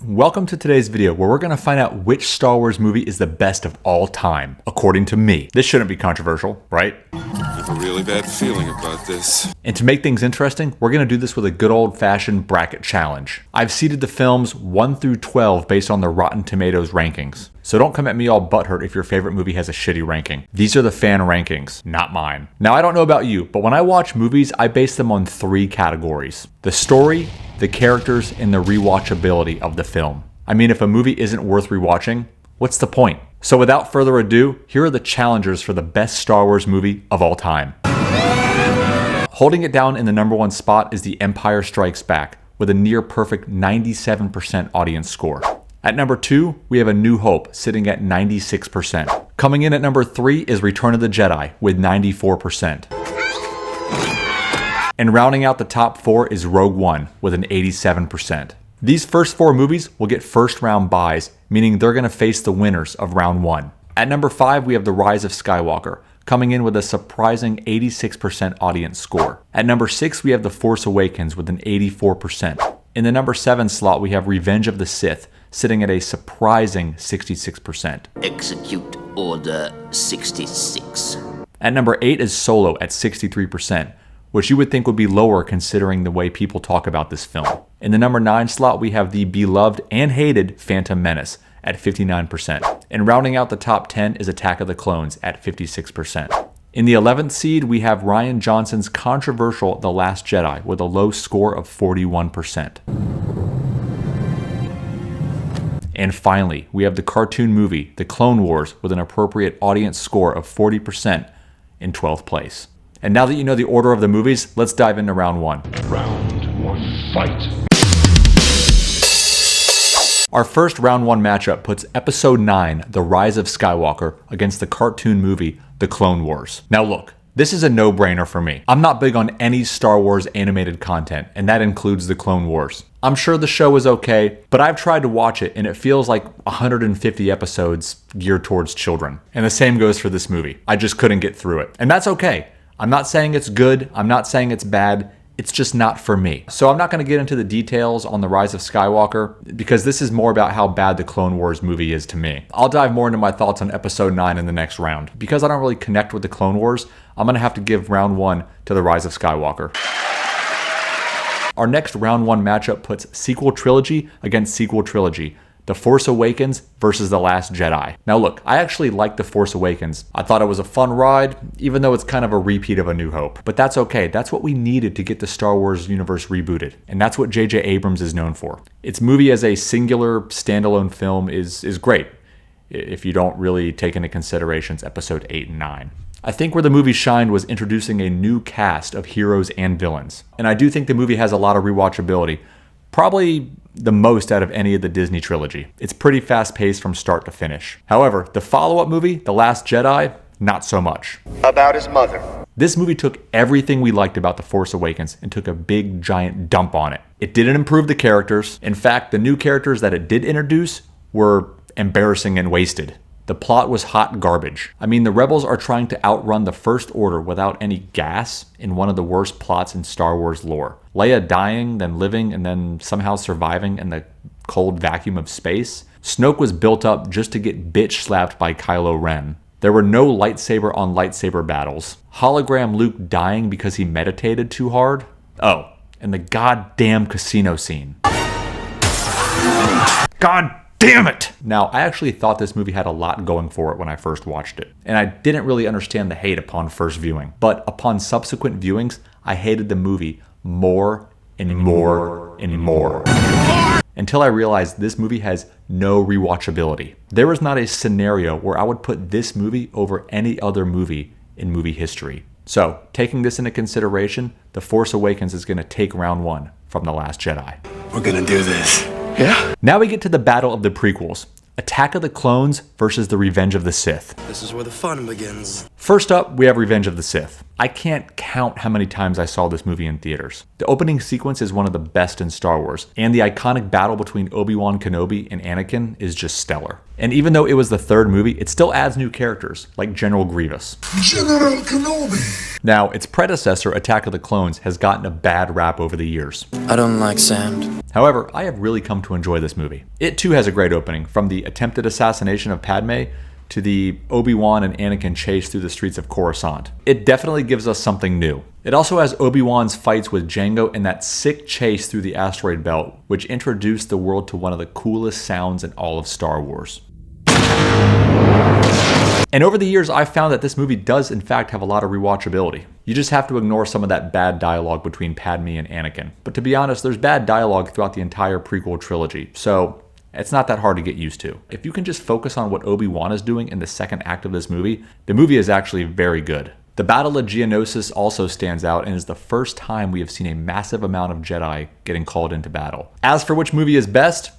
Welcome to today's video where we're going to find out which Star Wars movie is the best of all time, according to me. This shouldn't be controversial, right? I have a really bad feeling about this. And to make things interesting, we're going to do this with a good old-fashioned bracket challenge. I've seeded the films 1 through 12 based on the Rotten Tomatoes rankings. So don't come at me all butthurt if your favorite movie has a shitty ranking. These are the fan rankings, not mine. Now, I don't know about you, but when I watch movies, I base them on 3 categories: the story, the characters, and the rewatchability of the film. I mean, if a movie isn't worth rewatching, what's the point? So without further ado, here are the challengers for the best Star Wars movie of all time. Holding it down in the #1 spot is The Empire Strikes Back, with a near perfect 97% audience score. At number 2, we have A New Hope, sitting at 96%. Coming in at number 3 is Return of the Jedi, with 94%. And rounding out the top 4 is Rogue One, with an 87%. These first 4 movies will get first round buys, meaning they're going to face the winners of round 1. At number 5, we have The Rise of Skywalker, coming in with a surprising 86% audience score. At number 6, we have The Force Awakens with an 84%. In the number 7 slot, we have Revenge of the Sith, sitting at a surprising 66%. Execute Order 66. At number 8 is Solo at 63%, which you would think would be lower considering the way people talk about this film. In the number 9 slot, we have the beloved and hated Phantom Menace at 59%. And rounding out the top 10 is Attack of the Clones at 56%. In the 11th seed, we have Rian Johnson's controversial The Last Jedi with a low score of 41%. And finally, we have the cartoon movie, The Clone Wars, with an appropriate audience score of 40% in 12th place. And now that you know the order of the movies, let's dive into round 1. Round 1, fight. Our first round 1 matchup puts Episode 9, The Rise of Skywalker, against the cartoon movie, The Clone Wars. Now look, this is a no-brainer for me. I'm not big on any Star Wars animated content, and that includes The Clone Wars. I'm sure the show is okay, but I've tried to watch it, and it feels like 150 episodes geared towards children. And the same goes for this movie. I just couldn't get through it. And that's okay. I'm not saying it's good, I'm not saying it's bad, it's just not for me. So I'm not going to get into the details on The Rise of Skywalker, because this is more about how bad the Clone Wars movie is to me. I'll dive more into my thoughts on Episode 9 in the next round. Because I don't really connect with the Clone Wars, I'm going to have to give round 1 to The Rise of Skywalker. Our next round 1 matchup puts sequel trilogy against sequel trilogy. The Force Awakens versus The Last Jedi. Now look, I actually liked The Force Awakens. I thought it was a fun ride, even though it's kind of a repeat of A New Hope. But that's okay, that's what we needed to get the Star Wars universe rebooted. And that's what J.J. Abrams is known for. Its movie as a singular, standalone film is great, if you don't really take into considerations Episode 8 and 9. I think where the movie shined was introducing a new cast of heroes and villains. And I do think the movie has a lot of rewatchability. Probably the most out of any of the Disney trilogy. It's pretty fast-paced from start to finish. However, the follow-up movie, The Last Jedi, not so much. About his mother. This movie took everything we liked about The Force Awakens and took a big, giant dump on it. It didn't improve the characters. In fact, the new characters that it did introduce were embarrassing and wasted. The plot was hot garbage. I mean, the rebels are trying to outrun the First Order without any gas in one of the worst plots in Star Wars lore. Leia dying, then living, and then somehow surviving in the cold vacuum of space. Snoke was built up just to get bitch slapped by Kylo Ren. There were no lightsaber on lightsaber battles. Hologram Luke dying because he meditated too hard. Oh, and the goddamn casino scene. God damn it! Now, I actually thought this movie had a lot going for it when I first watched it, and I didn't really understand the hate upon first viewing. But upon subsequent viewings, I hated the movie more and more and more. Until I realized this movie has no rewatchability. There is not a scenario where I would put this movie over any other movie in movie history. So, taking this into consideration, The Force Awakens is going to take round 1 from The Last Jedi. We're gonna do this. Yeah? Now we get to the battle of the prequels. Attack of the Clones versus The Revenge of the Sith. This is where the fun begins. First up, we have Revenge of the Sith. I can't count how many times I saw this movie in theaters. The opening sequence is one of the best in Star Wars, and the iconic battle between Obi-Wan Kenobi and Anakin is just stellar. And even though it was the third movie, it still adds new characters, like General Grievous. General Kenobi! Now, its predecessor, Attack of the Clones, has gotten a bad rap over the years. I don't like sand. However, I have really come to enjoy this movie. It too has a great opening, from the attempted assassination of Padme to the Obi-Wan and Anakin chase through the streets of Coruscant. It definitely gives us something new. It also has Obi-Wan's fights with Jango and that sick chase through the asteroid belt, which introduced the world to one of the coolest sounds in all of Star Wars. And over the years, I've found that this movie does in fact have a lot of rewatchability. You just have to ignore some of that bad dialogue between Padme and Anakin. But to be honest, there's bad dialogue throughout the entire prequel trilogy, so it's not that hard to get used to. If you can just focus on what Obi-Wan is doing in the second act of this movie, the movie is actually very good. The Battle of Geonosis also stands out and is the first time we have seen a massive amount of Jedi getting called into battle. As for which movie is best,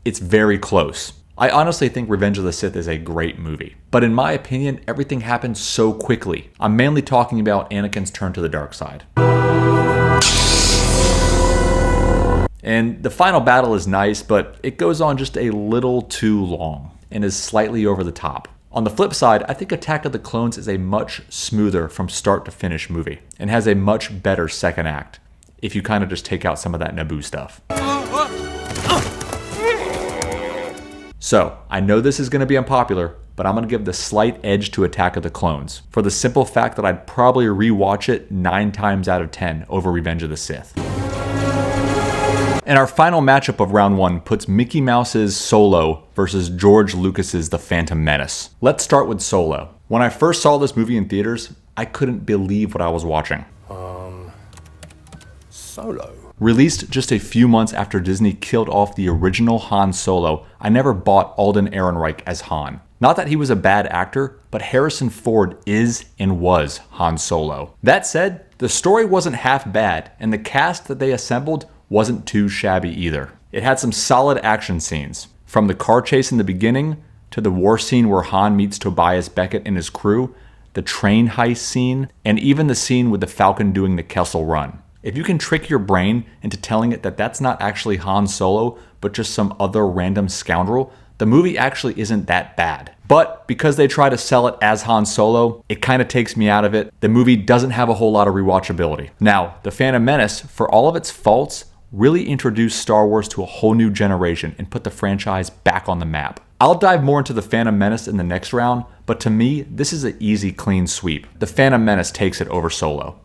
it's very close. I honestly think Revenge of the Sith is a great movie, but in my opinion, everything happens so quickly. I'm mainly talking about Anakin's turn to the dark side. And the final battle is nice, but it goes on just a little too long and is slightly over the top. On the flip side, I think Attack of the Clones is a much smoother from start to finish movie and has a much better second act, if you kind of just take out some of that Naboo stuff. So, I know this is going to be unpopular, but I'm going to give the slight edge to Attack of the Clones, for the simple fact that I'd probably rewatch it 9 times out of 10 over Revenge of the Sith. And our final matchup of round 1 puts Mickey Mouse's Solo versus George Lucas's The Phantom Menace. Let's start with Solo. When I first saw this movie in theaters, I couldn't believe what I was watching. Solo? Released just a few months after Disney killed off the original Han Solo, I never bought Alden Ehrenreich as Han. Not that he was a bad actor, but Harrison Ford is and was Han Solo. That said, the story wasn't half bad, and the cast that they assembled wasn't too shabby either. It had some solid action scenes, from the car chase in the beginning, to the war scene where Han meets Tobias Beckett and his crew, the train heist scene, and even the scene with the Falcon doing the Kessel Run. If you can trick your brain into telling it that that's not actually Han Solo, but just some other random scoundrel, the movie actually isn't that bad. But because they try to sell it as Han Solo, it kind of takes me out of it. The movie doesn't have a whole lot of rewatchability. Now, The Phantom Menace, for all of its faults, really introduced Star Wars to a whole new generation and put the franchise back on the map. I'll dive more into The Phantom Menace in the next round, but to me, this is an easy, clean sweep. The Phantom Menace takes it over Solo.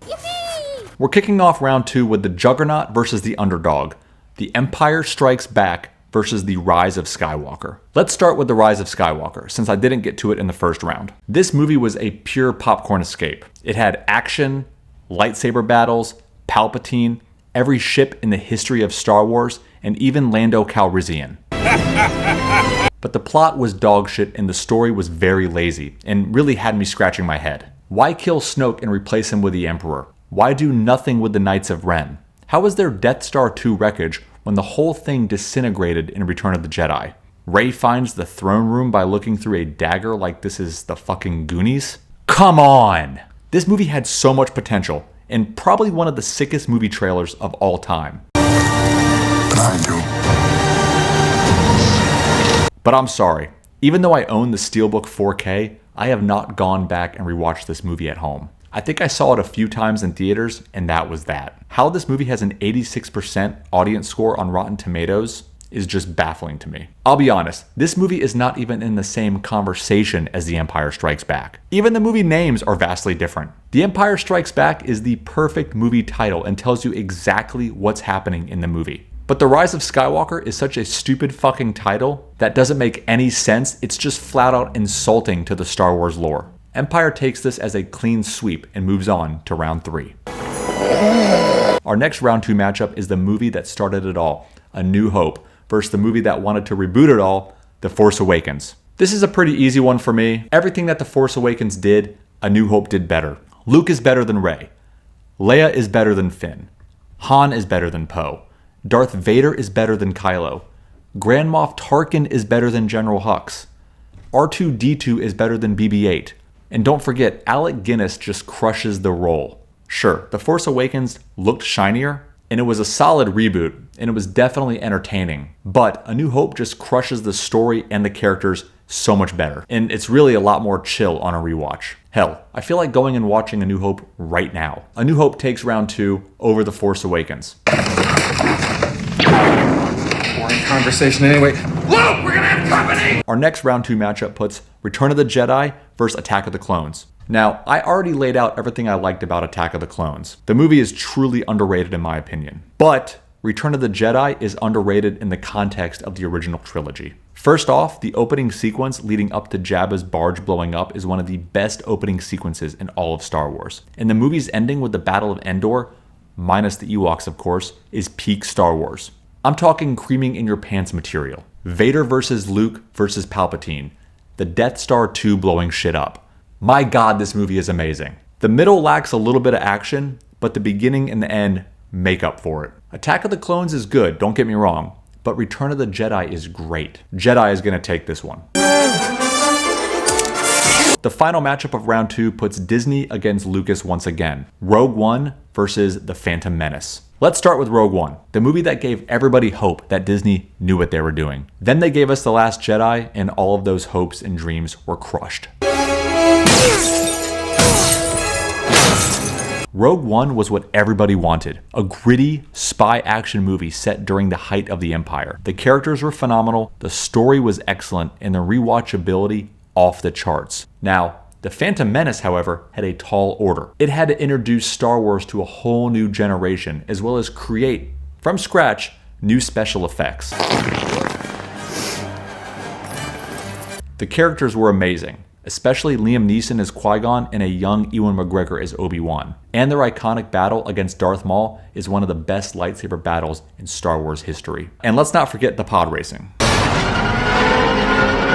We're kicking off round 2 with the Juggernaut versus the Underdog, The Empire Strikes Back versus The Rise of Skywalker. Let's start with The Rise of Skywalker, since I didn't get to it in the first round. This movie was a pure popcorn escape. It had action, lightsaber battles, Palpatine, every ship in the history of Star Wars, and even Lando Calrissian. But the plot was dog shit and the story was very lazy, and really had me scratching my head. Why kill Snoke and replace him with the Emperor? Why do nothing with the Knights of Ren? How was there Death Star 2 wreckage when the whole thing disintegrated in Return of the Jedi? Rey finds the throne room by looking through a dagger like this is the fucking Goonies? Come on! This movie had so much potential, and probably one of the sickest movie trailers of all time. But I'm sorry, even though I own the Steelbook 4K, I have not gone back and rewatched this movie at home. I think I saw it a few times in theaters, and that was that. How this movie has an 86% audience score on Rotten Tomatoes is just baffling to me. I'll be honest, this movie is not even in the same conversation as The Empire Strikes Back. Even the movie names are vastly different. The Empire Strikes Back is the perfect movie title and tells you exactly what's happening in the movie. But The Rise of Skywalker is such a stupid fucking title that doesn't make any sense. It's just flat out insulting to the Star Wars lore. Empire takes this as a clean sweep and moves on to round 3. Our next round 2 matchup is the movie that started it all, A New Hope, versus the movie that wanted to reboot it all, The Force Awakens. This is a pretty easy one for me. Everything that The Force Awakens did, A New Hope did better. Luke is better than Rey. Leia is better than Finn. Han is better than Poe. Darth Vader is better than Kylo. Grand Moff Tarkin is better than General Hux. R2-D2 is better than BB-8. And don't forget, Alec Guinness just crushes the role. Sure, The Force Awakens looked shinier, and it was a solid reboot, and it was definitely entertaining. But A New Hope just crushes the story and the characters so much better. And it's really a lot more chill on a rewatch. Hell, I feel like going and watching A New Hope right now. A New Hope takes round 2 over The Force Awakens. Boring conversation anyway. Luke, we're gonna have company! Our next round 2 matchup puts Return of the Jedi versus Attack of the Clones. Now, I already laid out everything I liked about Attack of the Clones. The movie is truly underrated in my opinion. But Return of the Jedi is underrated in the context of the original trilogy. First off, the opening sequence leading up to Jabba's barge blowing up is one of the best opening sequences in all of Star Wars. And the movie's ending with the Battle of Endor, minus the Ewoks of course, is peak Star Wars. I'm talking creaming in your pants material. Vader versus Luke versus Palpatine. The Death Star 2 blowing shit up. My god, this movie is amazing. The middle lacks a little bit of action, but the beginning and the end make up for it. Attack of the Clones is good, don't get me wrong, but Return of the Jedi is great. Jedi is going to take this one. The final matchup of round 2 puts Disney against Lucas once again. Rogue One versus The Phantom Menace. Let's start with Rogue One, the movie that gave everybody hope that Disney knew what they were doing. Then they gave us The Last Jedi, and all of those hopes and dreams were crushed. Rogue One was what everybody wanted. A gritty spy action movie set during the height of the Empire. The characters were phenomenal, the story was excellent, and the rewatchability off the charts. Now, The Phantom Menace, however, had a tall order. It had to introduce Star Wars to a whole new generation, as well as create, from scratch, new special effects. The characters were amazing, especially Liam Neeson as Qui-Gon and a young Ewan McGregor as Obi-Wan. And their iconic battle against Darth Maul is one of the best lightsaber battles in Star Wars history. And let's not forget the pod racing.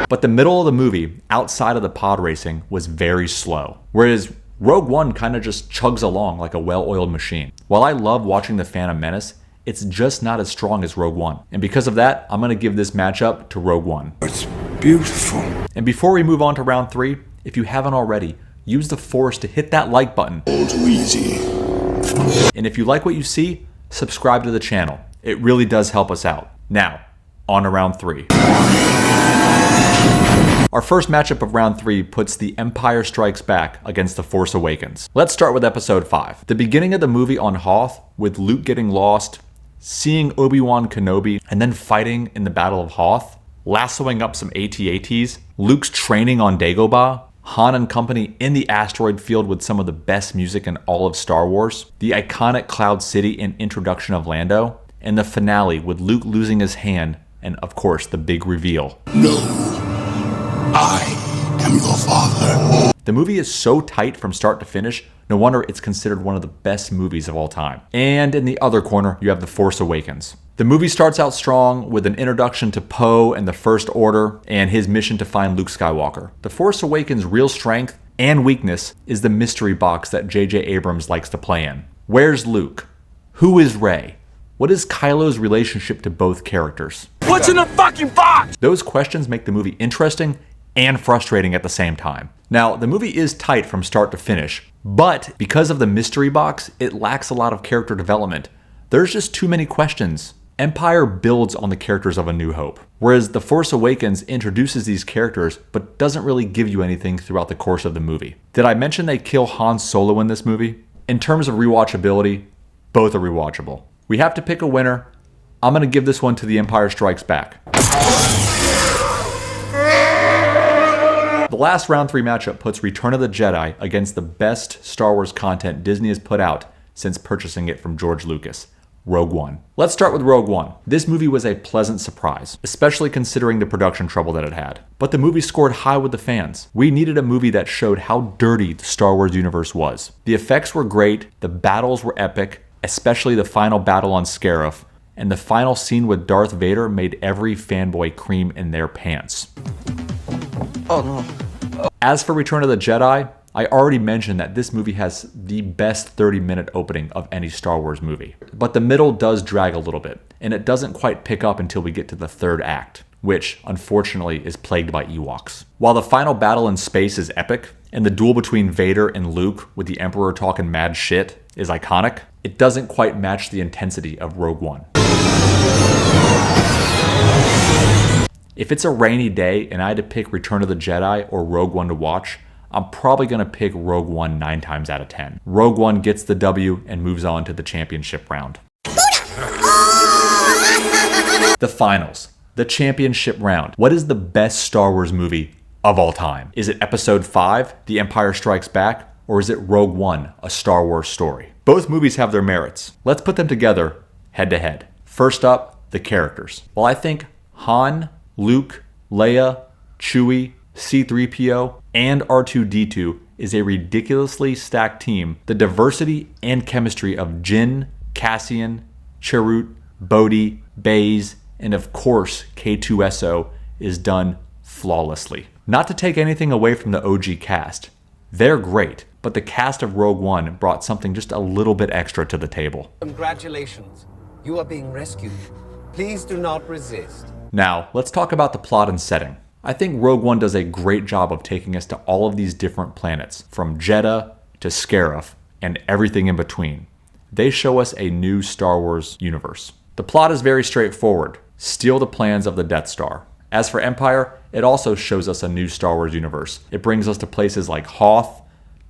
But the middle of the movie, outside of the pod racing, was very slow. Whereas Rogue One kind of just chugs along like a well-oiled machine. While I love watching The Phantom Menace, it's just not as strong as Rogue One. And because of that, I'm going to give this matchup to Rogue One. It's beautiful. And before we move on to round 3, if you haven't already, use the Force to hit that like button. All too easy. And if you like what you see, subscribe to the channel. It really does help us out. Now, on to round 3. Our first matchup of round 3 puts The Empire Strikes Back against The Force Awakens. Let's start with episode 5. The beginning of the movie on Hoth, with Luke getting lost, seeing Obi-Wan Kenobi, and then fighting in the Battle of Hoth, lassoing up some AT-ATs, Luke's training on Dagobah, Han and company in the asteroid field with some of the best music in all of Star Wars, the iconic Cloud City and introduction of Lando, and the finale with Luke losing his hand, and of course the big reveal. No, I am your father. The movie is so tight from start to finish, no wonder it's considered one of the best movies of all time. And in the other corner, you have The Force Awakens. The movie starts out strong with an introduction to Poe and the First Order and his mission to find Luke Skywalker. The Force Awakens' real strength and weakness is the mystery box that J.J. Abrams likes to play in. Where's Luke? Who is Rey? What is Kylo's relationship to both characters? What's in the fucking box? Those questions make the movie interesting and frustrating at the same time. Now, the movie is tight from start to finish, but because of the mystery box, it lacks a lot of character development. There's just too many questions. Empire builds on the characters of A New Hope, whereas The Force Awakens introduces these characters but doesn't really give you anything throughout the course of the movie. Did I mention they kill Han Solo in this movie? In terms of rewatchability, both are rewatchable. We have to pick a winner. I'm going to give this one to The Empire Strikes Back. The last round 3 matchup puts Return of the Jedi against the best Star Wars content Disney has put out since purchasing it from George Lucas, Rogue One. Let's start with Rogue One. This movie was a pleasant surprise, especially considering the production trouble that it had. But the movie scored high with the fans. We needed a movie that showed how dirty the Star Wars universe was. The effects were great, the battles were epic, especially the final battle on Scarif, and the final scene with Darth Vader made every fanboy cream in their pants. Oh no. As for Return of the Jedi, I already mentioned that this movie has the best 30-minute opening of any Star Wars movie. But the middle does drag a little bit, and it doesn't quite pick up until we get to the third act, which, unfortunately, is plagued by Ewoks. While the final battle in space is epic, and the duel between Vader and Luke with the Emperor talking mad shit is iconic, it doesn't quite match the intensity of Rogue One. If it's a rainy day and I had to pick Return of the Jedi or Rogue One to watch, I'm probably going to pick Rogue One 9 times out of 10. Rogue One gets the W and moves on to the championship round. The finals. The championship round. What is the best Star Wars movie of all time? Is it Episode 5, The Empire Strikes Back, or is it Rogue One, A Star Wars Story? Both movies have their merits. Let's put them together head to head. First up, the characters. Well, I think Han, Luke, Leia, Chewie, C-3PO, and R2-D2 is a ridiculously stacked team. The diversity and chemistry of Jyn, Cassian, Chirrut, Bodhi, Baze, and of course K2SO is done flawlessly. Not to take anything away from the OG cast. They're great, but the cast of Rogue One brought something just a little bit extra to the table. Congratulations. You are being rescued. Please do not resist. Now, let's talk about the plot and setting. I think Rogue One does a great job of taking us to all of these different planets, from Jedha to Scarif, and everything in between. They show us a new Star Wars universe. The plot is very straightforward. Steal the plans of the Death Star. As for Empire, it also shows us a new Star Wars universe. It brings us to places like Hoth,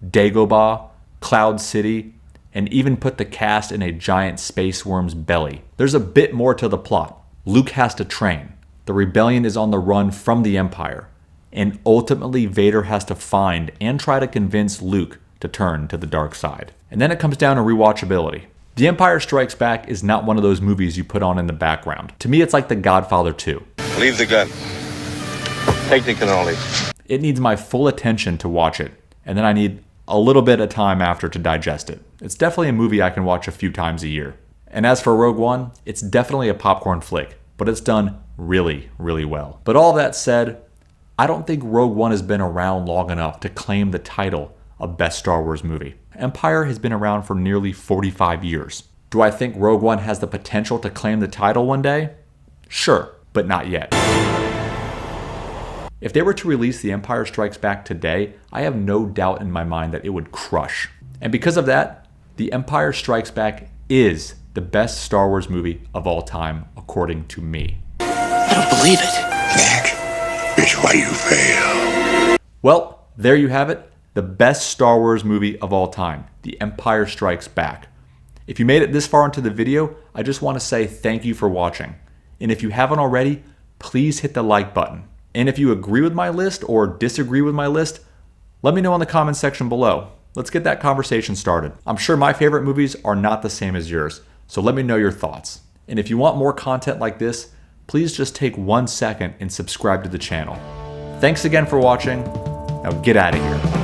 Dagobah, Cloud City, and even put the cast in a giant space worm's belly. There's a bit more to the plot. Luke has to train. The rebellion is on the run from the Empire. And ultimately, Vader has to find and try to convince Luke to turn to the dark side. And then it comes down to rewatchability. The Empire Strikes Back is not one of those movies you put on in the background. To me, it's like The Godfather 2. Leave the gun. Take the cannoli. It needs my full attention to watch it, and then I need a little bit of time after to digest it. It's definitely a movie I can watch a few times a year. And as for Rogue One, it's definitely a popcorn flick, but it's done really, really well. But all that said, I don't think Rogue One has been around long enough to claim the title of Best Star Wars Movie. Empire has been around for nearly 45 years. Do I think Rogue One has the potential to claim the title one day? Sure, but not yet. If they were to release The Empire Strikes Back today, I have no doubt in my mind that it would crush. And because of that, The Empire Strikes Back is the best Star Wars movie of all time, according to me. I don't believe it. That is why you fail. Well, there you have it. The best Star Wars movie of all time, The Empire Strikes Back. If you made it this far into the video, I just want to say thank you for watching. And if you haven't already, please hit the like button. And if you agree with my list or disagree with my list, let me know in the comments section below. Let's get that conversation started. I'm sure my favorite movies are not the same as yours, so let me know your thoughts. And if you want more content like this, please just take 1 second and subscribe to the channel. Thanks again for watching. Now get out of here.